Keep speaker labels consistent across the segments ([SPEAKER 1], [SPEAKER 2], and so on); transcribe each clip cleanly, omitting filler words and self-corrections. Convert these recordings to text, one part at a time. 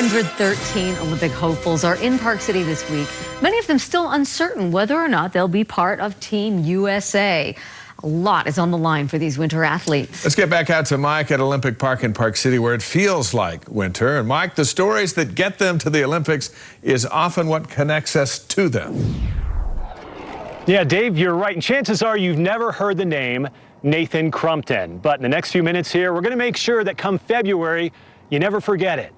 [SPEAKER 1] 113 Olympic hopefuls are in Park City this week, many of them still uncertain whether or not they'll be part of Team USA. A lot is on the line for these winter athletes.
[SPEAKER 2] Let's get back out to Mike at Olympic Park in Park City, where it feels like winter. And Mike, the stories that get them to the Olympics is often what connects us to them.
[SPEAKER 3] Yeah, Dave, you're right. And chances are you've never heard the name Nathan Crumpton. But in the next few minutes here, we're going to make sure that come February, you never forget it.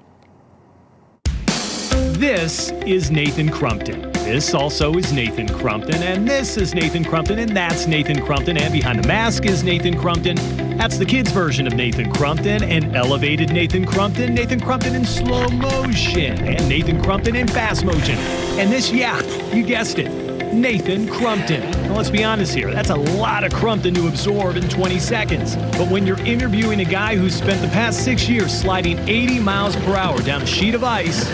[SPEAKER 4] This is Nathan Crumpton. This also is Nathan Crumpton, and this is Nathan Crumpton, and that's Nathan Crumpton, and behind the mask is Nathan Crumpton. That's the kids' version of Nathan Crumpton, and elevated Nathan Crumpton in slow motion, and Nathan Crumpton in fast motion. And this, yeah, you guessed it, Nathan Crumpton. Now, let's be honest here, that's a lot of Crumpton to absorb in 20 seconds. But when you're interviewing a guy who's spent the past 6 years sliding 80 miles per hour down a sheet of ice,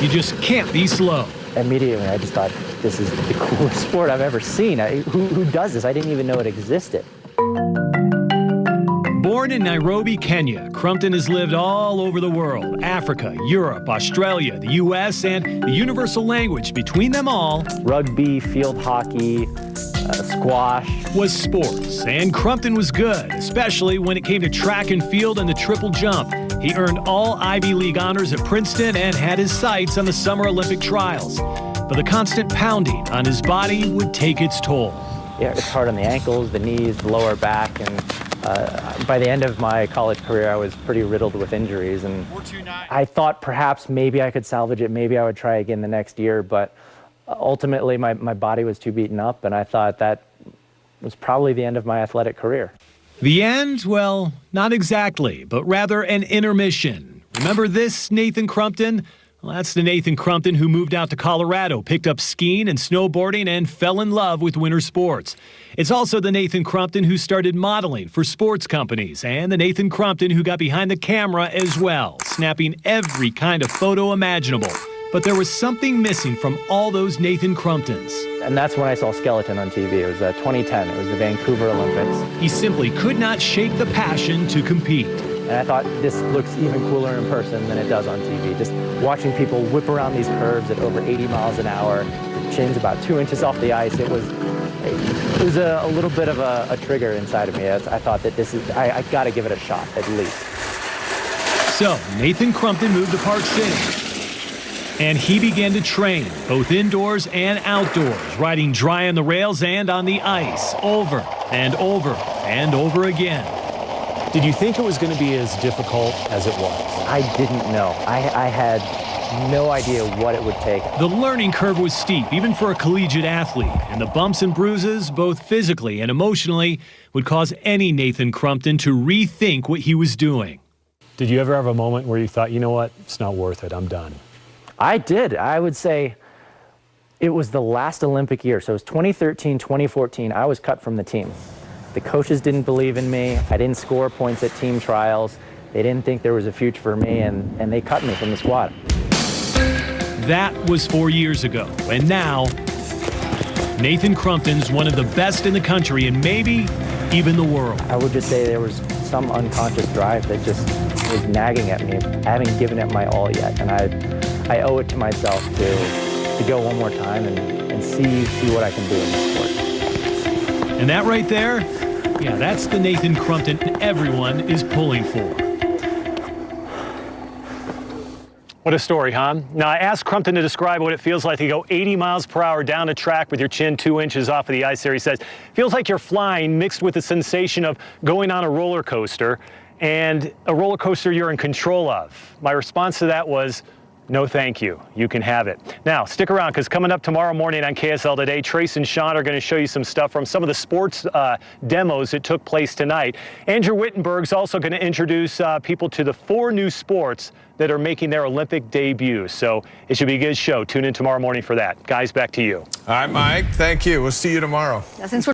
[SPEAKER 4] you just can't be slow.
[SPEAKER 5] Immediately, I just thought, this is the coolest sport I've ever seen. Who does this? I didn't even know it existed.
[SPEAKER 4] Born in Nairobi, Kenya, Crumpton has lived all over the world. Africa, Europe, Australia, the U.S., and the universal language between them all,
[SPEAKER 5] Rugby, field hockey, squash,
[SPEAKER 4] was sports. And Crumpton was good, especially when it came to track and field and the triple jump. He earned all Ivy League honors at Princeton and had his sights on the Summer Olympic trials. But the constant pounding on his body would take its toll.
[SPEAKER 5] Yeah, it's hard on the ankles, the knees, the lower back, and by the end of my college career, I was pretty riddled with injuries. And I thought perhaps maybe I could salvage it, maybe I would try again the next year, but ultimately my body was too beaten up, and I thought that was probably the end of my athletic career.
[SPEAKER 4] The end? Well, not exactly, but rather an intermission. Remember this Nathan Crumpton? Well, that's the Nathan Crumpton who moved out to Colorado, picked up skiing and snowboarding, and fell in love with winter sports. It's also the Nathan Crumpton who started modeling for sports companies, and the Nathan Crumpton who got behind the camera as well, snapping every kind of photo imaginable. But there was something missing from all those Nathan Crumptons.
[SPEAKER 5] And that's when I saw skeleton on TV. It was 2010. It was the Vancouver Olympics.
[SPEAKER 4] He simply could not shake the passion to compete.
[SPEAKER 5] And I thought, this looks even cooler in person than it does on TV. Just watching people whip around these curves at over 80 miles an hour, the chin's about 2 inches off the ice. It was a little bit of a trigger inside of me. I thought that I got to give it a shot at least.
[SPEAKER 4] So Nathan Crumpton moved to Park City. And he began to train, both indoors and outdoors, riding dry on the rails and on the ice, over and over and over again.
[SPEAKER 3] Did you think it was going to be as difficult as it was?
[SPEAKER 5] I didn't know. I had no idea what it would take.
[SPEAKER 4] The learning curve was steep, even for a collegiate athlete, and the bumps and bruises, both physically and emotionally, would cause any Nathan Crumpton to rethink what he was doing.
[SPEAKER 3] Did you ever have a moment where you thought, you know what, it's not worth it, I'm done?
[SPEAKER 5] I did. I would say it was the last Olympic year. So it was 2013, 2014. I was cut from the team. The coaches didn't believe in me. I didn't score points at team trials. They didn't think there was a future for me, and they cut me from the squad.
[SPEAKER 4] That was 4 years ago. And now, Nathan Crumpton's one of the best in the country and maybe even the world.
[SPEAKER 5] I would just say there was some unconscious drive that just was nagging at me. I haven't given it my all yet, and I owe it to myself to go one more time and see what I can do in this sport.
[SPEAKER 4] And that right there, yeah, that's the Nathan Crumpton everyone is pulling for.
[SPEAKER 3] What a story, huh? Now, I asked Crumpton to describe what it feels like to go 80 miles per hour down a track with your chin 2 inches off of the ice there. He says, feels like you're flying mixed with the sensation of going on a roller coaster, and a roller coaster you're in control of. My response to that was, no, thank you. You can have it. Now, stick around, because coming up tomorrow morning on KSL Today, Trace and Sean are going to show you some stuff from some of the sports demos that took place tonight. Andrew Wittenberg's also going to introduce people to the 4 new sports that are making their Olympic debuts. So it should be a good show. Tune in tomorrow morning for that. Guys, back to you.
[SPEAKER 2] All right, Mike, thank you. We'll see you tomorrow.
[SPEAKER 1] Since we're